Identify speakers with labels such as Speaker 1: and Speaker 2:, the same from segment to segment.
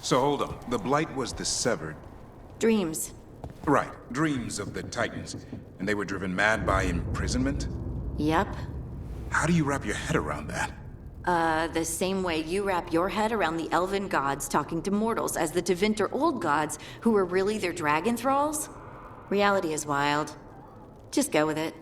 Speaker 1: So hold on. The Blight was the severed...
Speaker 2: Dreams.
Speaker 1: Right. Dreams of the Titans. And they were driven mad by imprisonment?
Speaker 2: Yep.
Speaker 1: How do you wrap your head around that?
Speaker 2: The same way you wrap your head around the elven gods talking to mortals as the Tevinter old gods who were really their dragon thralls. Reality is wild. Just go with it.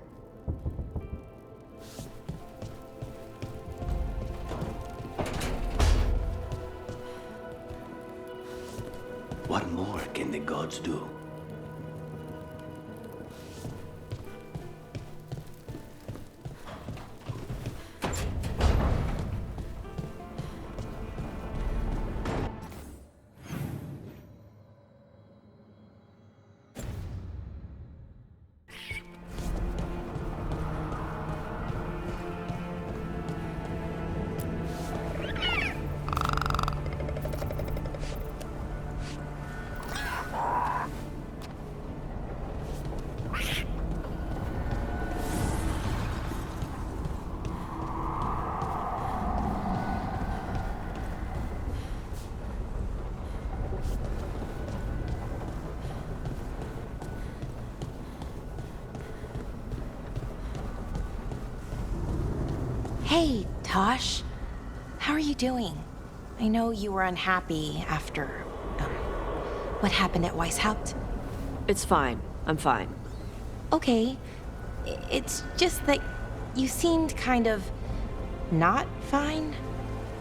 Speaker 3: What more can the gods do?
Speaker 4: Hey, Tosh. How are you doing? I know you were unhappy after, what happened at Weishaupt.
Speaker 5: It's fine. I'm fine.
Speaker 4: Okay. It's just that you seemed kind of not fine.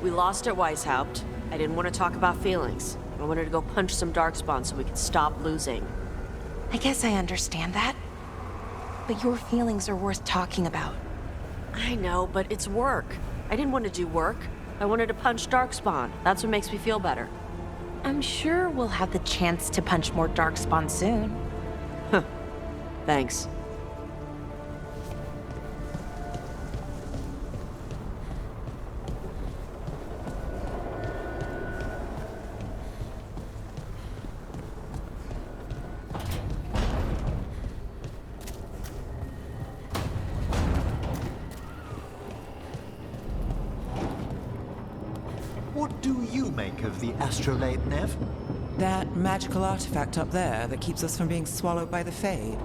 Speaker 5: We lost at Weishaupt. I didn't want to talk about feelings. I wanted to go punch some darkspawn so we could stop losing.
Speaker 4: I guess I understand that. But your feelings are worth talking about.
Speaker 5: I know, but it's work. I didn't want to do work. I wanted to punch darkspawn. That's what makes me feel better.
Speaker 4: I'm sure we'll have the chance to punch more darkspawn soon.
Speaker 5: Huh. Thanks.
Speaker 6: What do you make of the astrolabe, Neve?
Speaker 7: That magical artifact up there that keeps us from being swallowed by the Fade.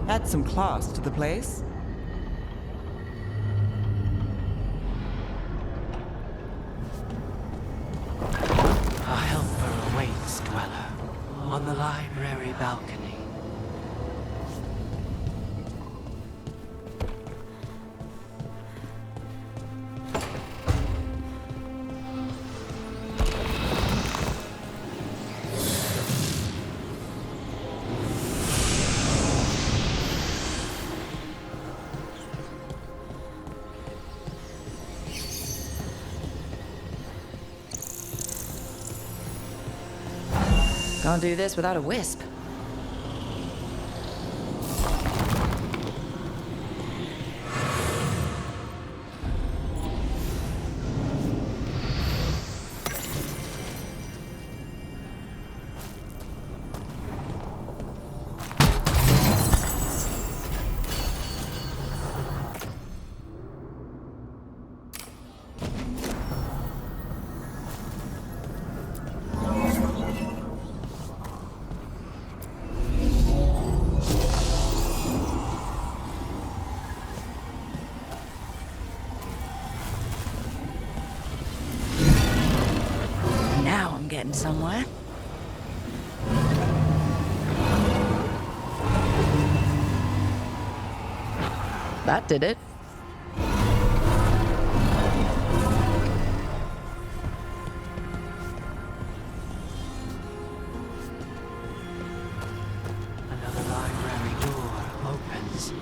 Speaker 7: Adds some class to the place.
Speaker 8: A helper awaits, Dweller, on the library balcony.
Speaker 5: Can't do this without a wisp.
Speaker 4: Getting somewhere.
Speaker 5: That did it.
Speaker 8: Another library door opens.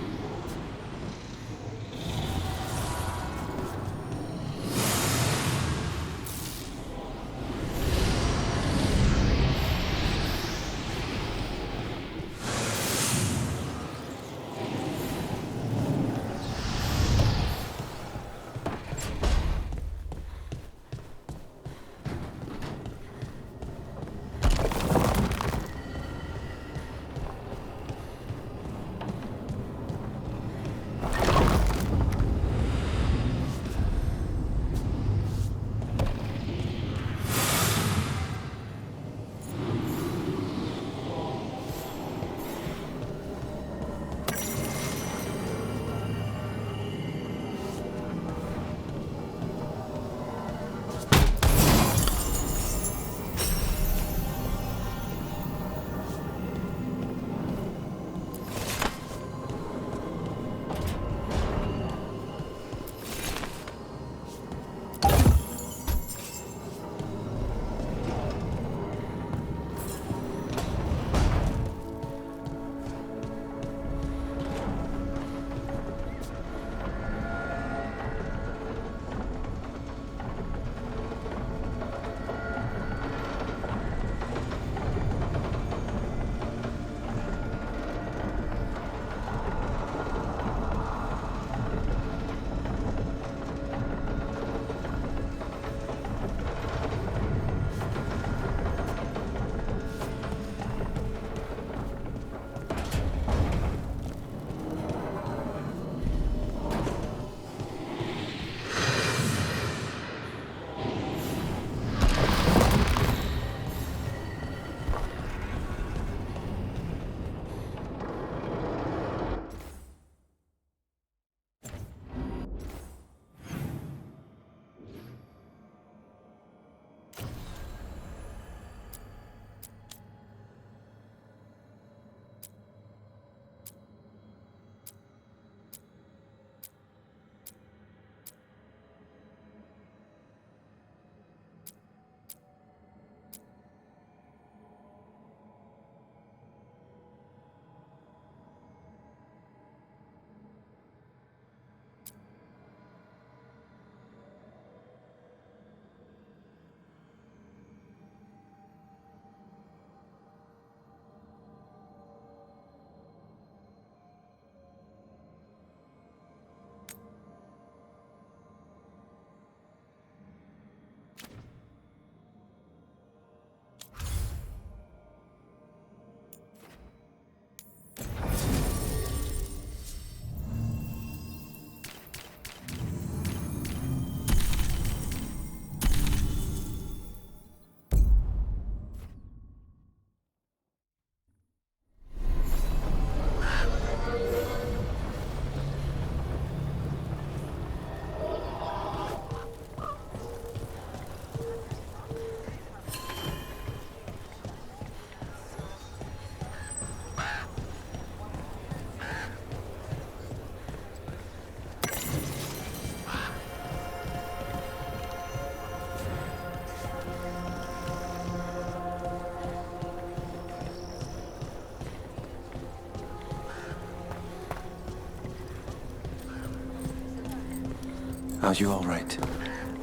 Speaker 9: Are you all right?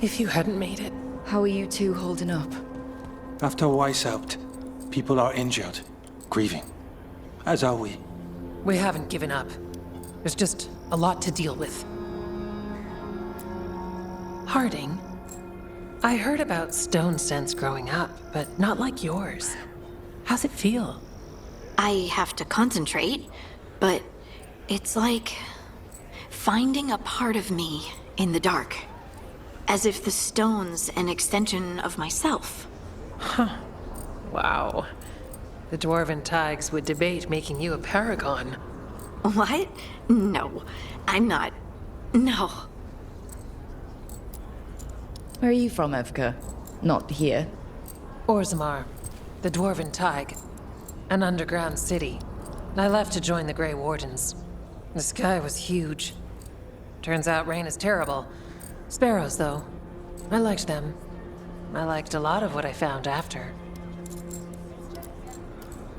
Speaker 8: If you hadn't made it.
Speaker 10: How are you two holding up?
Speaker 9: After Weishaupt, people are injured, grieving. As are we.
Speaker 8: We haven't given up. There's just a lot to deal with. Harding, I heard about stone sense growing up, but not like yours. How's it feel?
Speaker 2: I have to concentrate, but it's like finding a part of me in the dark. As if the stone's an extension of myself.
Speaker 8: Huh. Wow. The Dwarven Tigers would debate making you a paragon.
Speaker 2: What? No, I'm not. No.
Speaker 10: Where are you from, Evka? Not here.
Speaker 8: Orzammar, the Dwarven Tig, an underground city. I left to join the Grey Wardens. The sky was huge. Turns out rain is terrible. Sparrows, though. I liked them. I liked a lot of what I found after.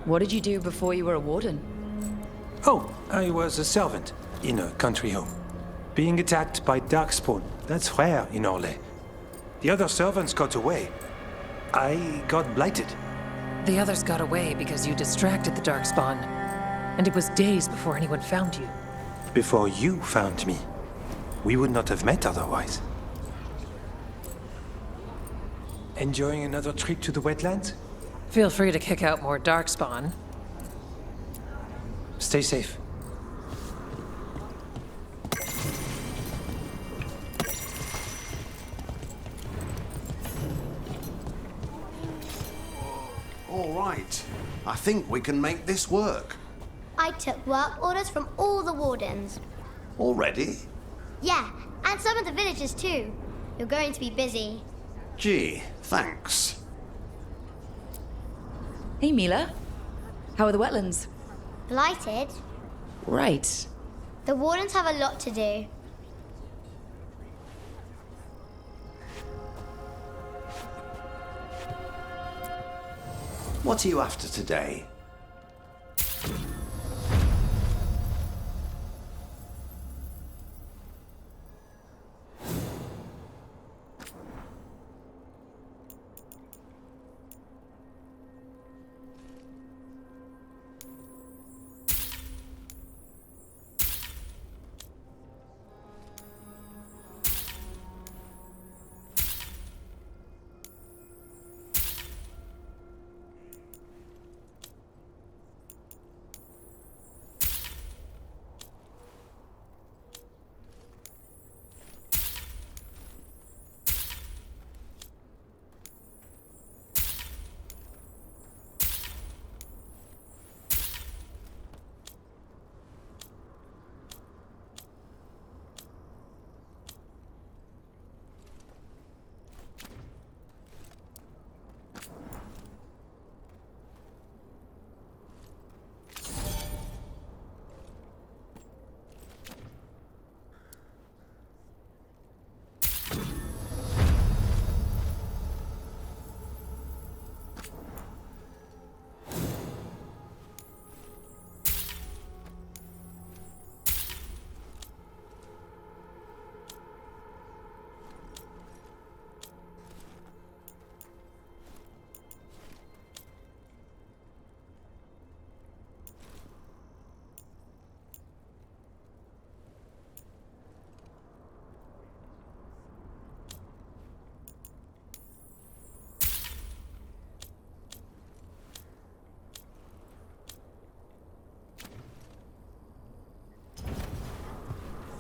Speaker 10: What did you do before you were a warden?
Speaker 9: Oh, I was a servant in a country home. Being attacked by darkspawn, that's rare in Orlais. The other servants got away. I got blighted.
Speaker 8: The others got away because you distracted the Darkspawn. And it was days before anyone found you.
Speaker 9: Before you found me. We would not have met otherwise. Enjoying another trip to the wetlands?
Speaker 8: Feel free to kick out more Darkspawn.
Speaker 9: Stay safe.
Speaker 11: All right. I think we can make this work.
Speaker 12: I took work orders from all the wardens.
Speaker 11: Already?
Speaker 12: Yeah, and some of the villagers too. You're going to be busy.
Speaker 11: Gee, thanks.
Speaker 10: Hey, Mila. How are the wetlands?
Speaker 12: Blighted?
Speaker 10: Right.
Speaker 12: The wardens have a lot to do.
Speaker 11: What are you after today?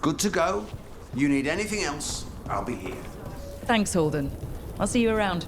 Speaker 11: Good to go. You need anything else, I'll be here.
Speaker 10: Thanks, Holden. I'll see you around.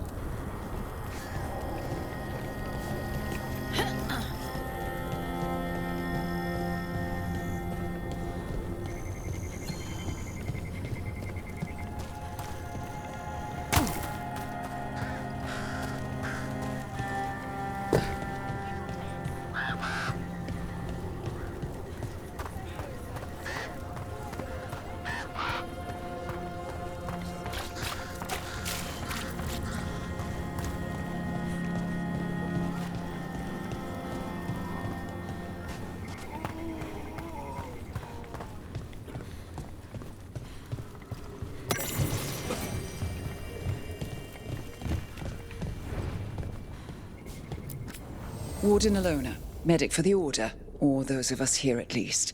Speaker 13: Warden Alona, medic for the Order, or those of us here at least.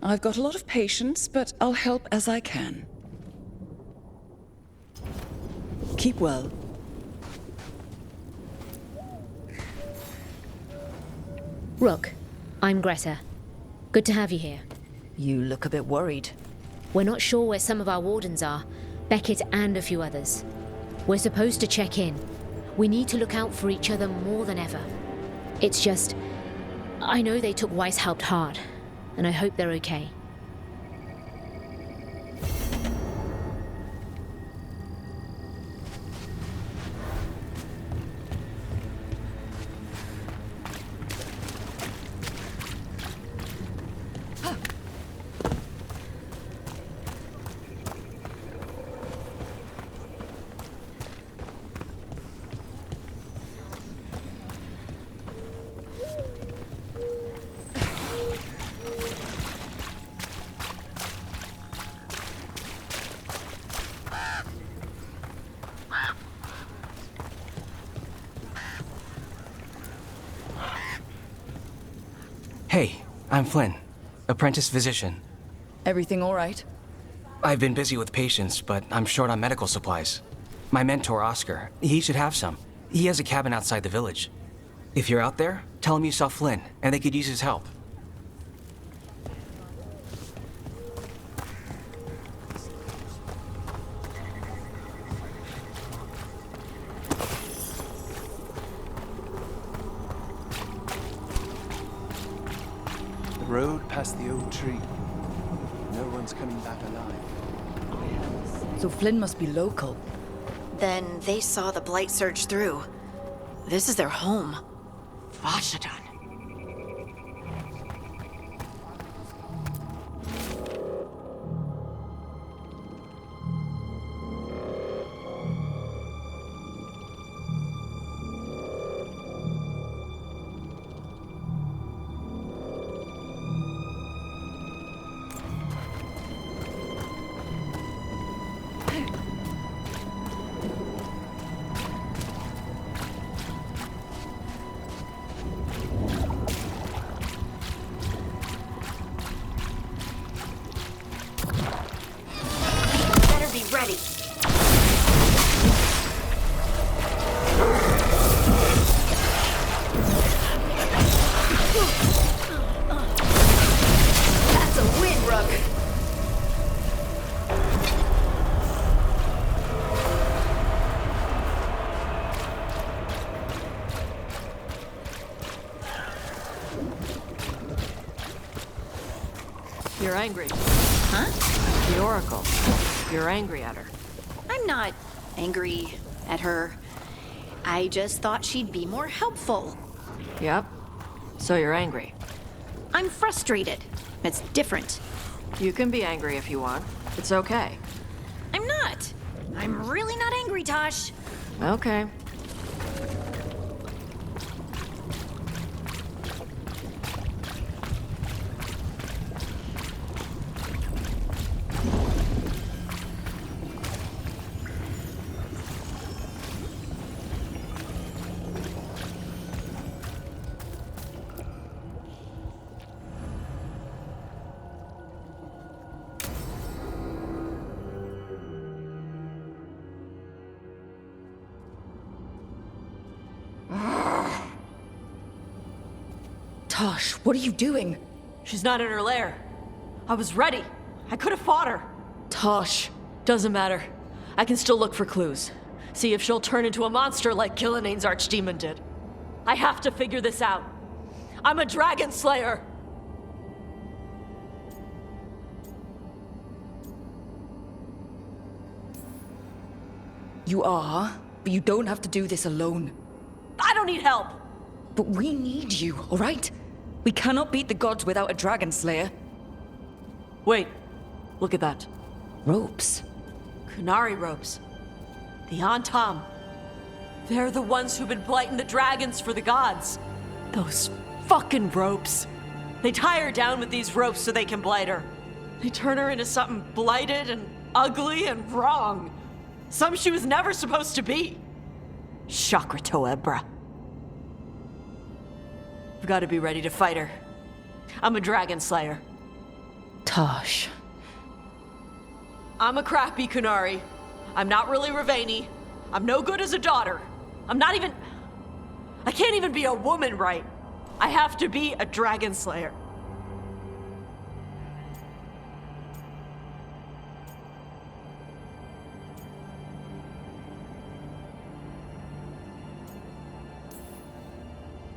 Speaker 13: I've got a lot of patience, but I'll help as I can. Keep well.
Speaker 14: Rook, I'm Greta. Good to have you here.
Speaker 10: You look a bit worried.
Speaker 14: We're not sure where some of our wardens are, Beckett and a few others. We're supposed to check in. We need to look out for each other more than ever. It's just... I know they took Weishaupt hard, and I hope they're okay.
Speaker 15: Hey, I'm Flynn, apprentice physician.
Speaker 13: Everything all right?
Speaker 15: I've been busy with patients, but I'm short on medical supplies. My mentor, Oscar, he should have some. He has a cabin outside the village. If you're out there, tell him you saw Flynn, and they could use his help.
Speaker 16: Road past the old tree. No one's coming back alive.
Speaker 10: So Flynn must be local.
Speaker 2: Then they saw the blight surge through. This is their home.
Speaker 5: Vashadon.
Speaker 2: Ready. That's a win, Rook.
Speaker 5: You're angry.
Speaker 2: Huh?
Speaker 5: The Oracle. You're angry at her.
Speaker 2: I'm not angry at her. I just thought she'd be more helpful.
Speaker 5: Yep. So you're angry.
Speaker 2: I'm frustrated. It's different.
Speaker 5: You can be angry if you want. It's okay.
Speaker 2: I'm not. I'm really not angry, Tosh.
Speaker 5: Okay.
Speaker 10: Tosh, what are you doing?
Speaker 5: She's not in her lair. I was ready. I could have fought her.
Speaker 10: Tosh.
Speaker 5: Doesn't matter. I can still look for clues. See if she'll turn into a monster like Killianane's archdemon did. I have to figure this out. I'm a dragon slayer.
Speaker 10: You are, but you don't have to do this alone.
Speaker 5: I don't need help.
Speaker 10: But we need you, all right? We cannot beat the gods without a dragon slayer.
Speaker 5: Wait. Look at that.
Speaker 10: Ropes.
Speaker 5: Kunari ropes. The Antam. They're the ones who've been blighting the dragons for the gods. Those fucking ropes. They tie her down with these ropes so they can blight her. They turn her into something blighted and ugly and wrong. Some she was never supposed to be. Chakra Toebra. I've got to be ready to fight her. I'm a dragon slayer.
Speaker 10: Tosh.
Speaker 5: I'm a crappy Kunari. I'm not really Ravani. I'm no good as a daughter. I can't even be a woman right. I have to be a dragon slayer.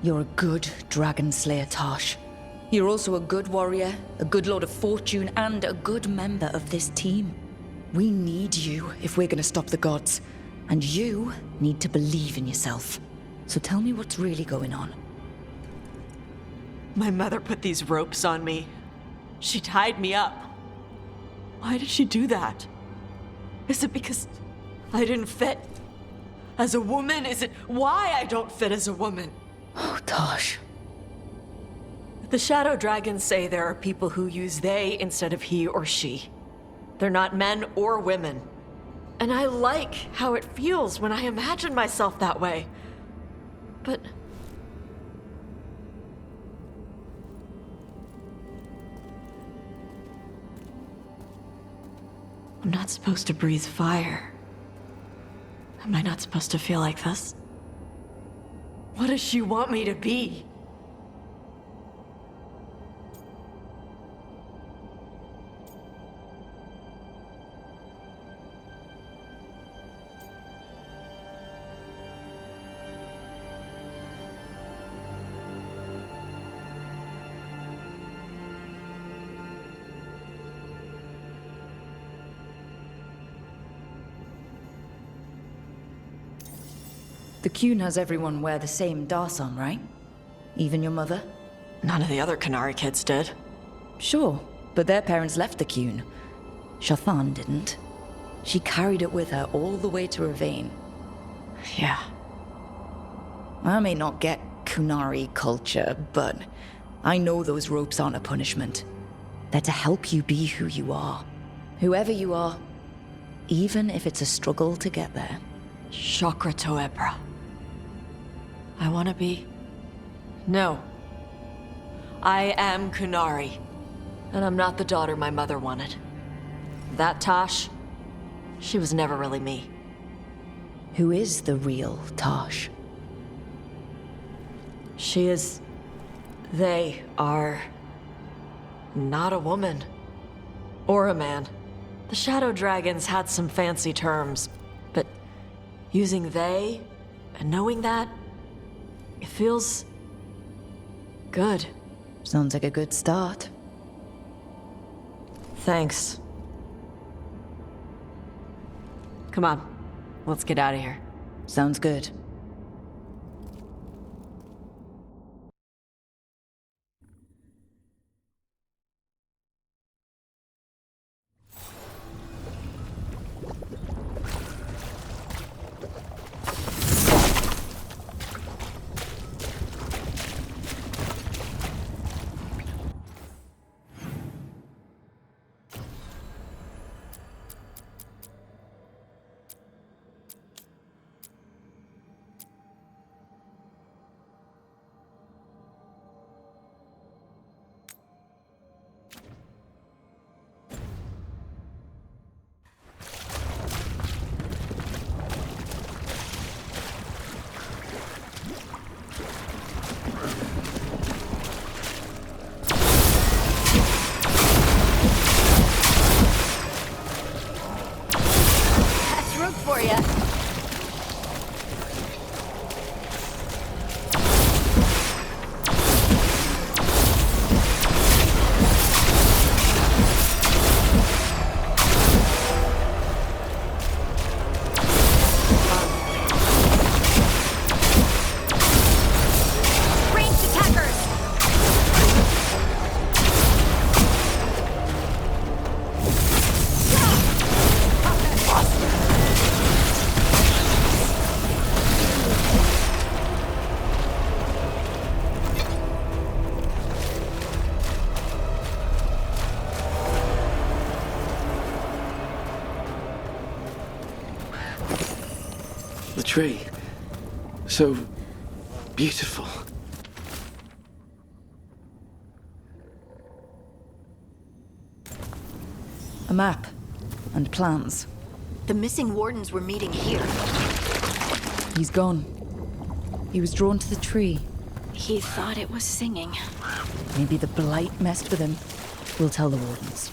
Speaker 10: You're a good dragon slayer, Tosh. You're also a good warrior, a good lord of fortune, and a good member of this team. We need you if we're gonna stop the gods. And you need to believe in yourself. So tell me what's really going on.
Speaker 5: My mother put these ropes on me. She tied me up. Why did she do that? Is it because I didn't fit as a woman? Is it why I don't fit as a woman?
Speaker 10: Oh, Tosh.
Speaker 5: The Shadow Dragons say there are people who use they instead of he or she. They're not men or women. And I like how it feels when I imagine myself that way. But... I'm not supposed to breathe fire. Am I not supposed to feel like this? What does she want me to be?
Speaker 10: The Qun has everyone wear the same Darson, right? Even your mother?
Speaker 5: None of the other Kunari kids did.
Speaker 10: Sure, but their parents left the Qun. Shathan didn't. She carried it with her all the way to Ravane.
Speaker 5: Yeah.
Speaker 10: I may not get Kunari culture, but I know those ropes aren't a punishment. They're to help you be who you are. Whoever you are, even if it's a struggle to get there.
Speaker 5: Chakra Toebra. I want to be... No. I am Kunari. And I'm not the daughter my mother wanted. That Tosh, she was never really me.
Speaker 10: Who is the real Tosh?
Speaker 5: She is... They are... not a woman. Or a man. The Shadow Dragons had some fancy terms, but using they and knowing that, it feels... good.
Speaker 10: Sounds like a good start.
Speaker 5: Thanks. Come on, let's get out of here.
Speaker 10: Sounds good.
Speaker 2: For you. Ranged attackers.
Speaker 3: The tree. So beautiful.
Speaker 10: A map. And plans.
Speaker 2: The missing wardens were meeting here.
Speaker 10: He's gone. He was drawn to the tree.
Speaker 2: He thought it was singing.
Speaker 10: Maybe the blight messed with him. We'll tell the wardens.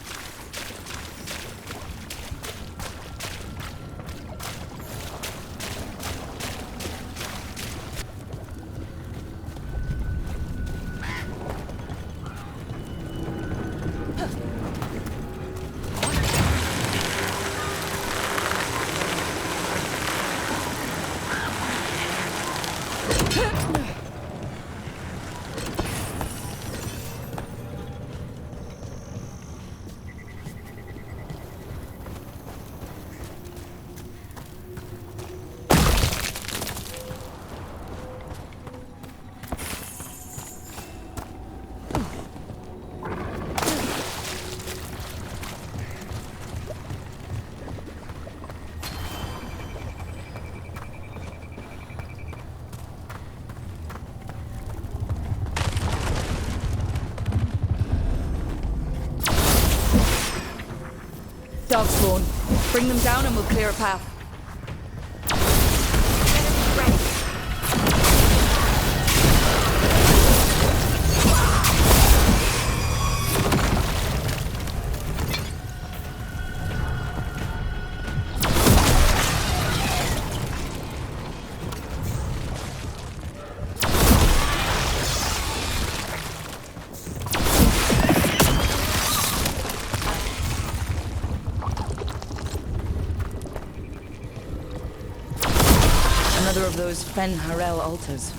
Speaker 10: Darkspawn. Bring them down and we'll clear a path. Another of those Fen Harel altars.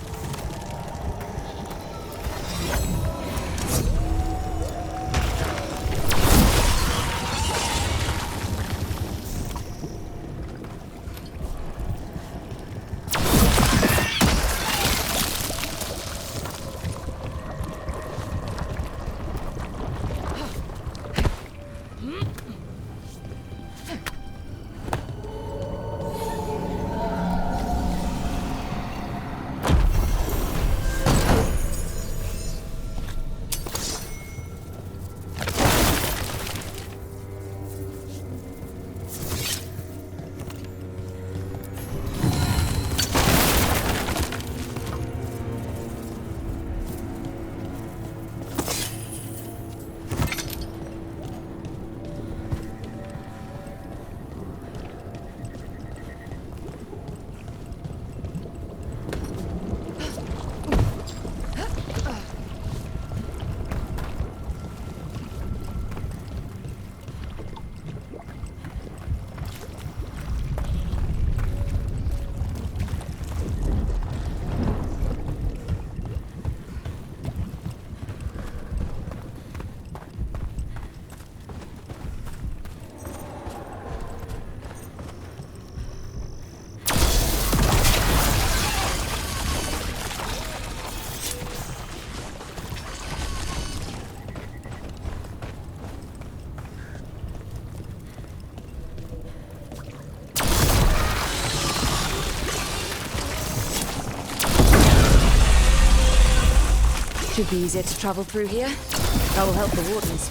Speaker 10: Should be easier to travel through here. That will help the wardens.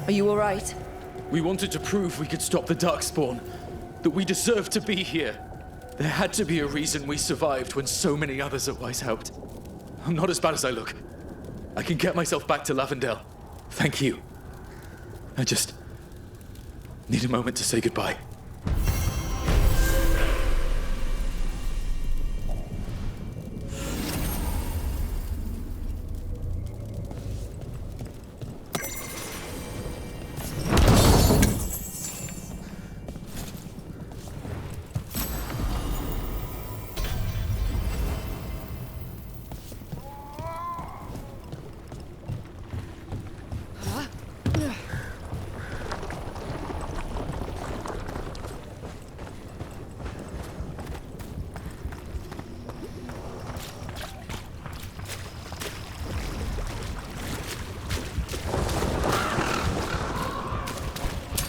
Speaker 10: Are you all right?
Speaker 17: We wanted to prove we could stop the Darkspawn. That we deserve to be here. There had to be a reason we survived when so many others at Weiss helped. I'm not as bad as I look. I can get myself back to Lavendel. Thank you. I just need a moment to say goodbye.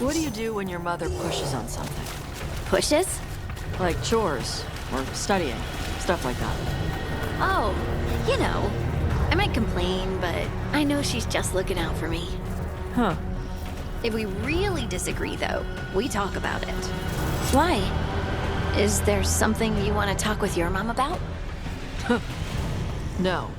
Speaker 5: So what do you do when your mother pushes on something?
Speaker 2: Pushes?
Speaker 5: Like chores, or studying, stuff like that.
Speaker 2: Oh, you know. I might complain, but I know she's just looking out for me.
Speaker 5: Huh.
Speaker 2: If we really disagree, though, we talk about it. Why? Is there something you want to talk with your mom about?
Speaker 5: No.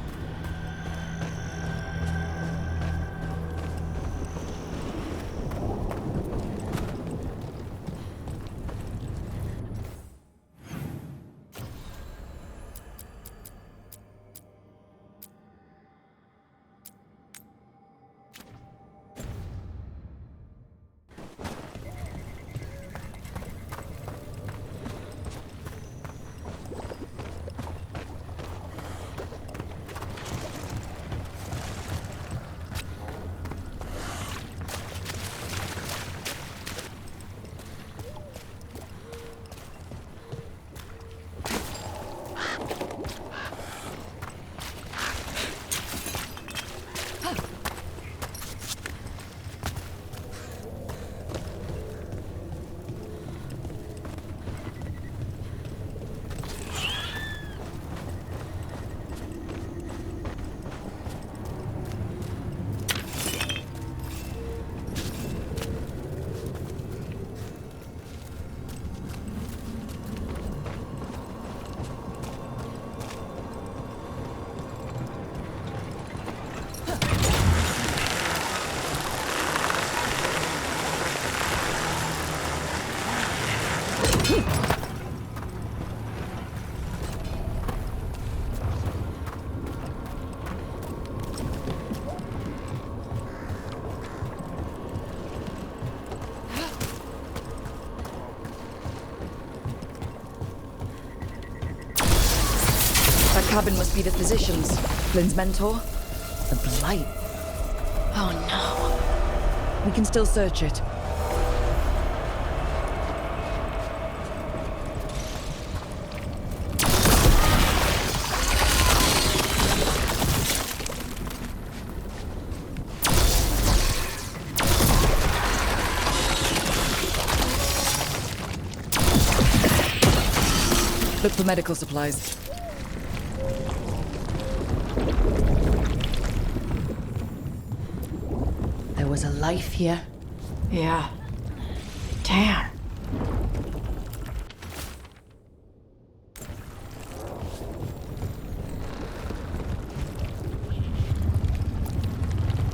Speaker 10: That cabin must be the physician's. Flynn's mentor? The Blight. Oh no. We can still search it. Look for medical supplies. There was a life here.
Speaker 5: Yeah. Damn.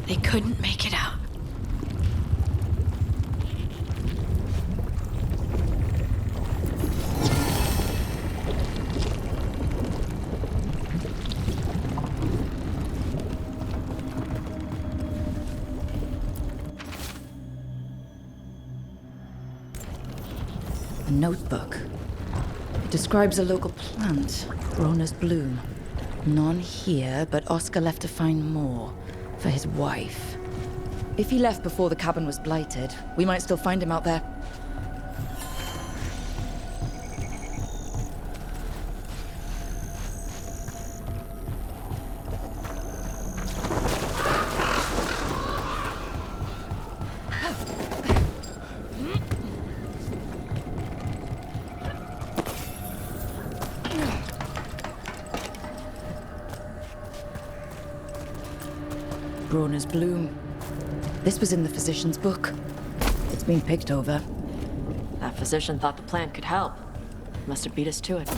Speaker 2: They couldn't make it out.
Speaker 10: A notebook. It describes a local plant, Brona's bloom. None here, but Oscar left to find more for his wife. If he left before the cabin was blighted, we might still find him out there. Brona's bloom. This was in the physician's book. It's been picked over.
Speaker 5: That physician thought the plant could help. Must have beat us to it.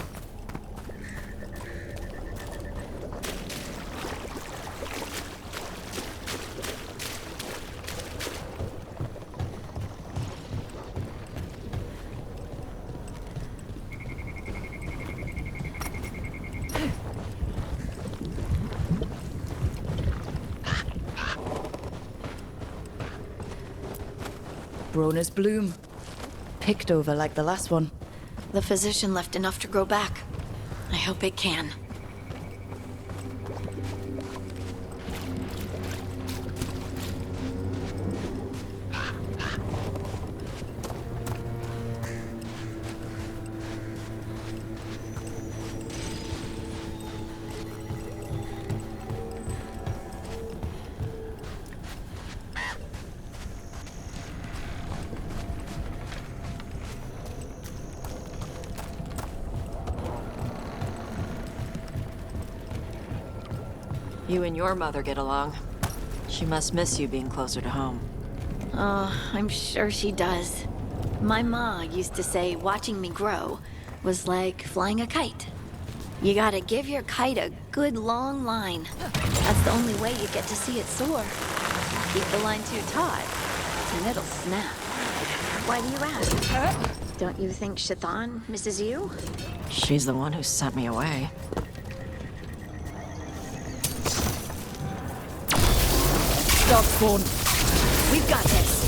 Speaker 10: Brona's bloom. Picked over like the last one.
Speaker 2: The physician left enough to grow back. I hope it can.
Speaker 5: You and your mother get along. She must miss you being closer to home.
Speaker 2: Oh, I'm sure she does. My ma used to say watching me grow was like flying a kite. You gotta give your kite a good long line. That's the only way you get to see it soar. Keep the line too taut, and it'll snap. Why do you ask? Don't you think Shathan misses you?
Speaker 5: She's the one who sent me away.
Speaker 10: Darkspawn.
Speaker 2: We've got this.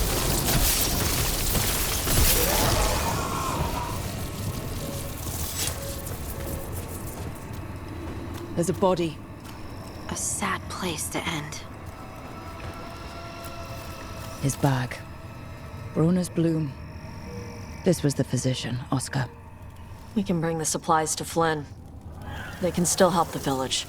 Speaker 10: There's a body.
Speaker 2: A sad place to end.
Speaker 10: His bag. Brona's bloom. This was the physician, Oscar.
Speaker 5: We can bring the supplies to Flynn. They can still help the village.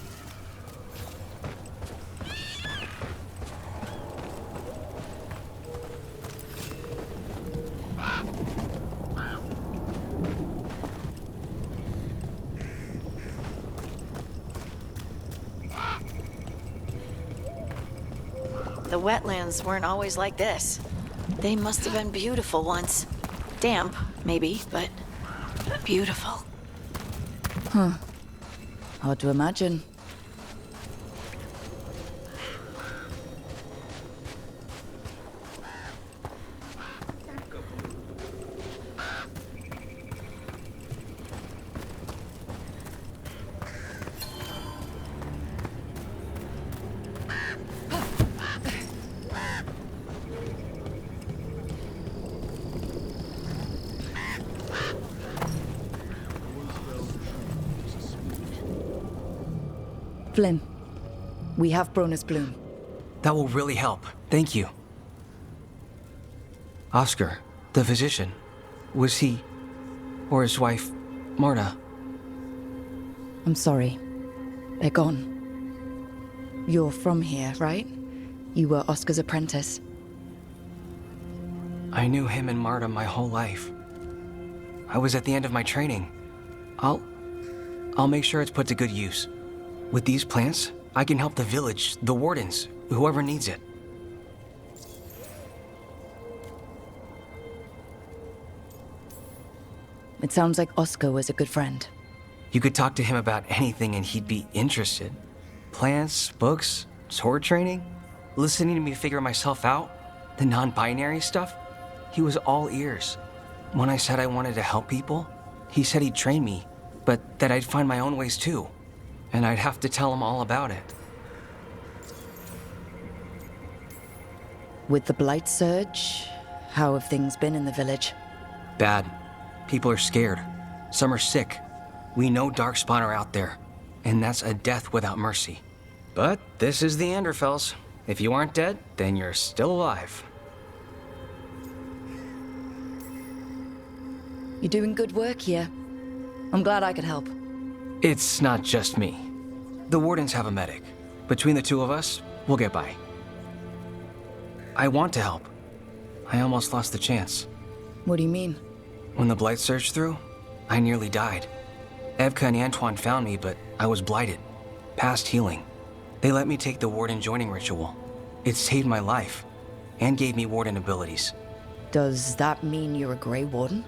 Speaker 2: The wetlands weren't always like this. They must have been beautiful once. Damp, maybe, but beautiful.
Speaker 10: Huh. Hard to imagine. Flynn, we have Brona's bloom.
Speaker 15: That will really help. Thank you. Oscar, the physician, was he, or his wife, Marta?
Speaker 10: I'm sorry. They're gone. You're from here, right? You were Oscar's apprentice.
Speaker 15: I knew him and Marta my whole life. I was at the end of my training. I'll make sure it's put to good use. With these plants, I can help the village, the wardens, whoever needs it.
Speaker 10: It sounds like Oscar was a good friend.
Speaker 15: You could talk to him about anything and he'd be interested. Plants, books, sword training, listening to me figure myself out, the non-binary stuff. He was all ears. When I said I wanted to help people, he said he'd train me, but that I'd find my own ways too. And I'd have to tell him all about it.
Speaker 10: With the Blight Surge, how have things been in the village?
Speaker 15: Bad. People are scared. Some are sick. We know Darkspawn are out there, and that's a death without mercy. But this is the Anderfells. If you aren't dead, then you're still alive.
Speaker 10: You're doing good work here. I'm glad I could help.
Speaker 15: It's not just me. The wardens have a medic. Between the two of us, we'll get by. I want to help. I almost lost the chance.
Speaker 10: What do you mean?
Speaker 15: When the blight surged through, I nearly died. Evka and Antoine found me, but I was blighted. Past healing. They let me take the warden joining ritual. It saved my life, and gave me warden abilities.
Speaker 10: Does that mean you're a Grey Warden?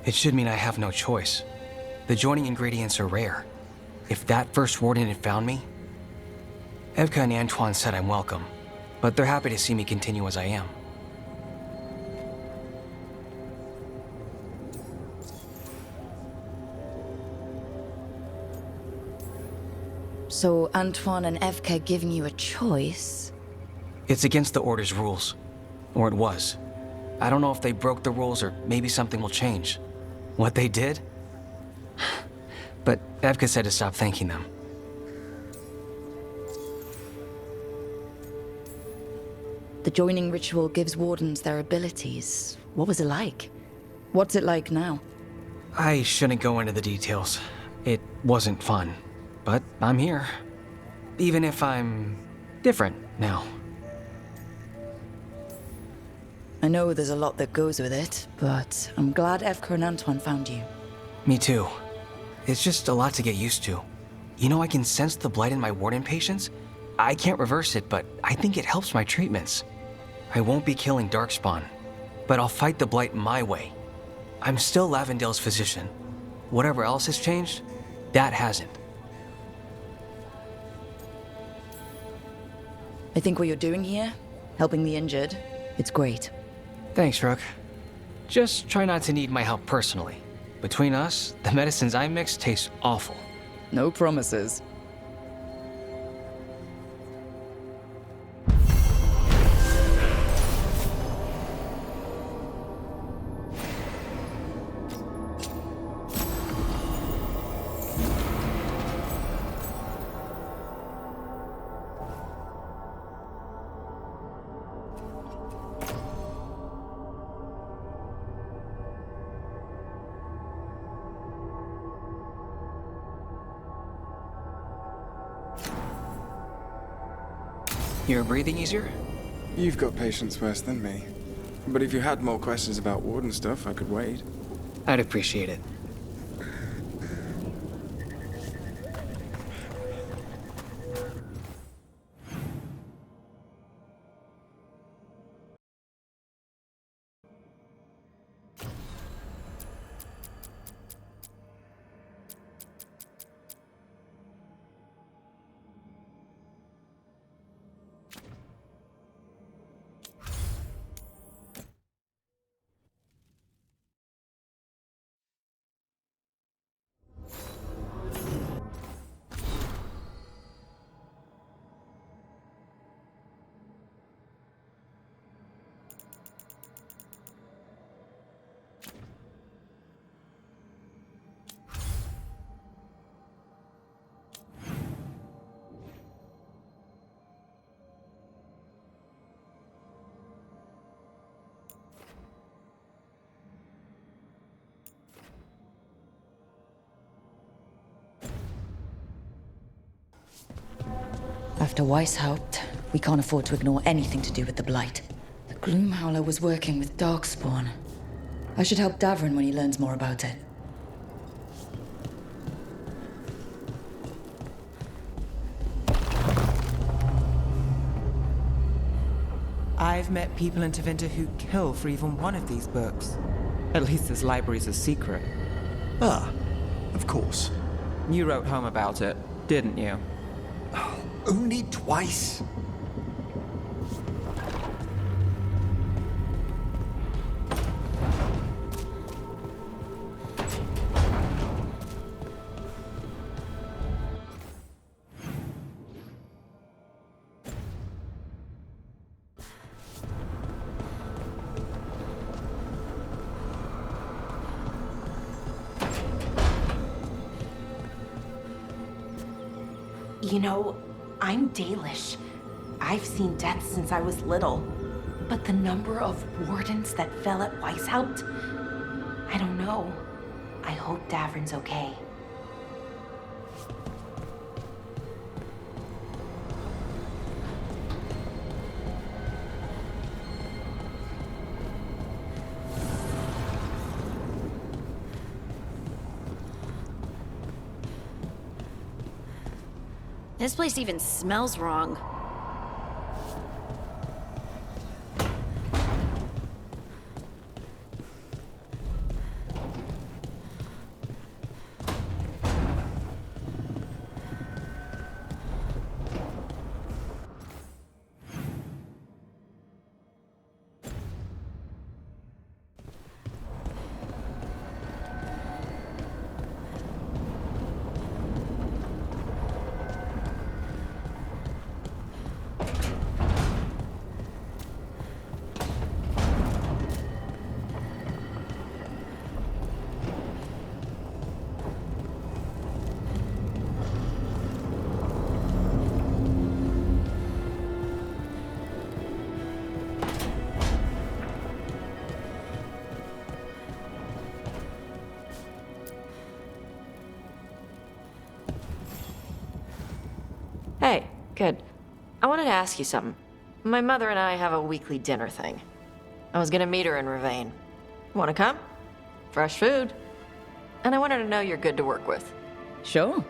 Speaker 15: It should mean I have no choice. The joining ingredients are rare. If that first warden had found me... Evka and Antoine said I'm welcome, but they're happy to see me continue as I am.
Speaker 10: So Antoine and Evka giving you a choice?
Speaker 15: It's against the Order's rules. Or it was. I don't know if they broke the rules or maybe something will change. What they did? But Evka said to stop thanking them.
Speaker 10: The joining ritual gives wardens their abilities. What was it like? What's it like now?
Speaker 15: I shouldn't go into the details. It wasn't fun. But I'm here. Even if I'm different now.
Speaker 10: I know there's a lot that goes with it, but I'm glad Evka and Antoine found you.
Speaker 15: Me too. It's just a lot to get used to. You know, I can sense the blight in my warden patients, I can't reverse it, but I think it helps my treatments. I won't be killing Darkspawn, but I'll fight the Blight my way. I'm still Lavendale's physician. Whatever else has changed, that hasn't.
Speaker 10: I think what you're doing here, helping the injured, it's great.
Speaker 15: Thanks, Rook. Just try not to need my help personally. Between us, the medicines I mix taste awful.
Speaker 10: No promises.
Speaker 15: You're breathing easier?
Speaker 18: You've got patience worse than me. But if you had more questions about Warden stuff, I could wait.
Speaker 15: I'd appreciate it.
Speaker 10: After Weishaupt, we can't afford to ignore anything to do with the Blight. The Gloomhowler was working with Darkspawn. I should help Davrin when he learns more about it.
Speaker 7: I've met people in Tevinter who'd kill for even one of these books. At least this library's a secret.
Speaker 6: Ah, of course.
Speaker 7: You wrote home about it, didn't you?
Speaker 6: Only twice?
Speaker 4: You know, I'm Dalish. I've seen death since I was little. But the number of wardens that fell at Weishaupt, I don't know. I hope Davrin's okay.
Speaker 2: This place even smells wrong.
Speaker 5: Hey, good. I wanted to ask you something. My mother and I have a weekly dinner thing. I was gonna meet her in Ravane. Wanna come? Fresh food. And I wanted to know you're good to work with.
Speaker 10: Sure.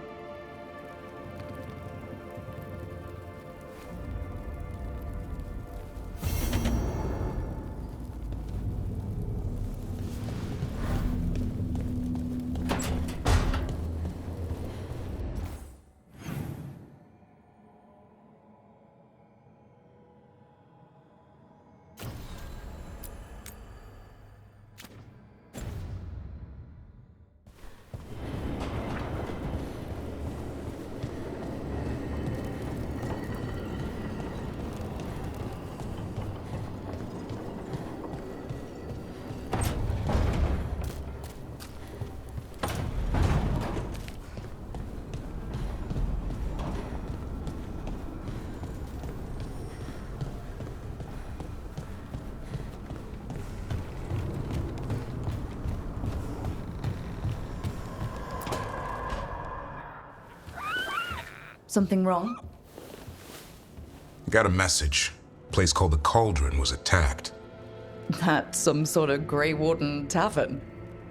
Speaker 10: Something wrong?
Speaker 1: Got a message. A place called the Cauldron was attacked.
Speaker 10: That's some sort of Grey Warden tavern.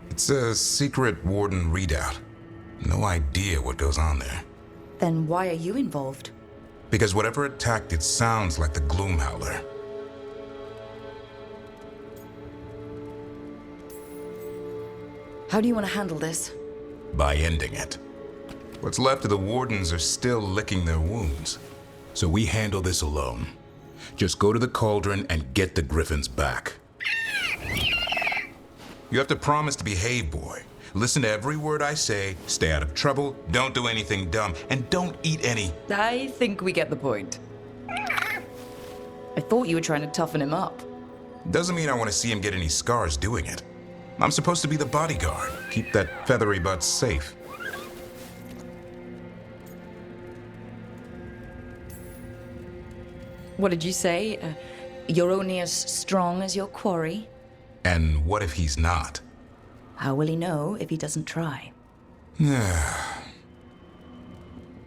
Speaker 1: It's a secret Warden readout. No idea what goes on there.
Speaker 10: Then why are you involved?
Speaker 1: Because whatever attacked it sounds like the Gloom Howler.
Speaker 10: How do you want to handle this?
Speaker 1: By ending it. What's left of the Wardens are still licking their wounds. So we handle this alone. Just go to the Cauldron and get the Griffins back. You have to promise to behave, boy. Listen to every word I say, stay out of trouble, don't do anything dumb, and don't eat any...
Speaker 10: I think we get the point. I thought you were trying to toughen him up.
Speaker 1: Doesn't mean I want to see him get any scars doing it. I'm supposed to be the bodyguard, keep that feathery butt safe.
Speaker 10: What did you say? You're only as strong as your quarry?
Speaker 1: And what if he's not?
Speaker 10: How will he know if he doesn't try?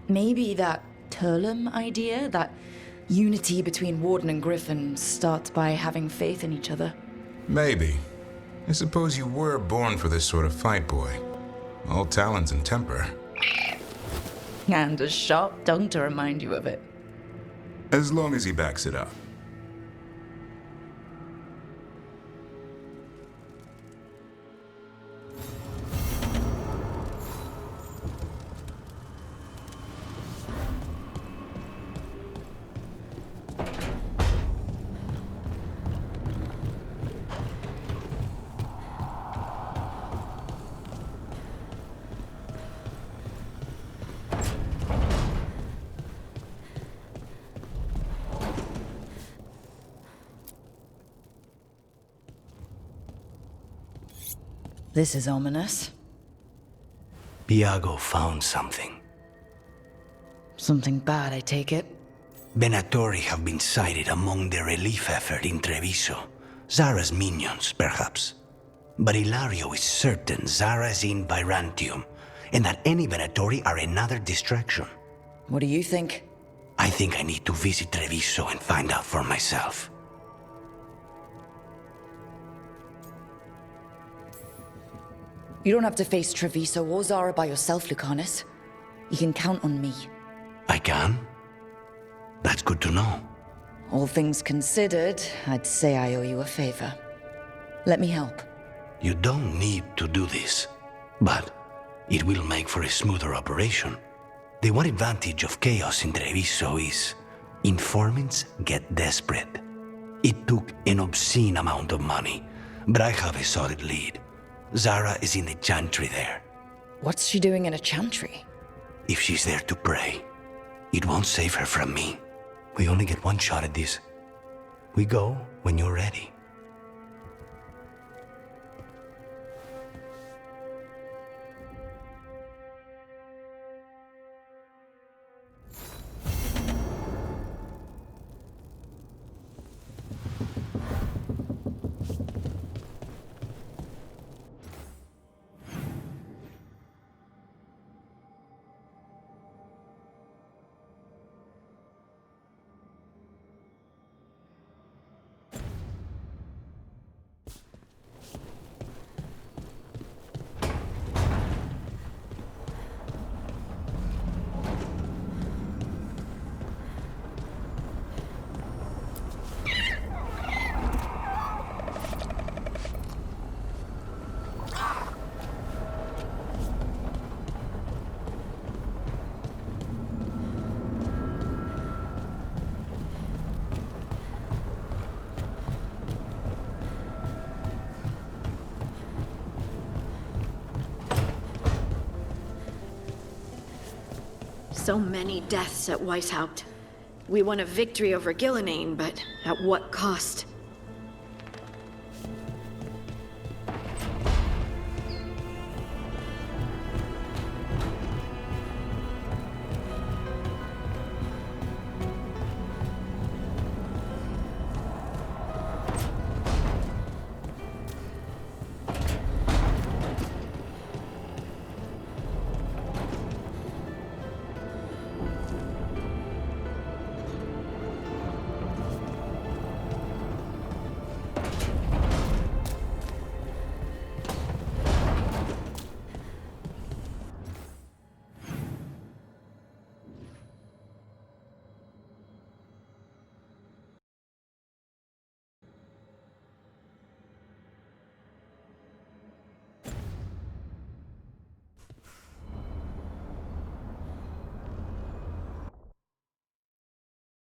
Speaker 10: Maybe that Turlum idea, that unity between Warden and Griffin, starts by having faith in each other.
Speaker 1: Maybe. I suppose you were born for this sort of fight, boy. All talons and temper.
Speaker 10: And a sharp tongue to remind you of it.
Speaker 1: As long as he backs it up.
Speaker 10: This is ominous.
Speaker 3: Biago found something.
Speaker 10: Something bad, I take it?
Speaker 3: Venatori have been sighted among the relief effort in Treviso. Zara's minions, perhaps. But Ilario is certain Zara is in Byzantium, and that any Venatori are another distraction.
Speaker 10: What do you think?
Speaker 3: I think I need to visit Treviso and find out for myself.
Speaker 10: You don't have to face Treviso or Zara by yourself, Lucanus. You can count on me.
Speaker 3: I can? That's good to know.
Speaker 10: All things considered, I'd say I owe you a favor. Let me help.
Speaker 3: You don't need to do this, but it will make for a smoother operation. The one advantage of chaos in Treviso is informants get desperate. It took an obscene amount of money, but I have a solid lead. Zara is in the chantry there.
Speaker 10: What's she doing in a chantry?
Speaker 3: If she's there to pray, it won't save her from me. We only get one shot at this. We go when you're ready.
Speaker 2: So many deaths at Weishaupt. We won a victory over Gillenane, but at what cost?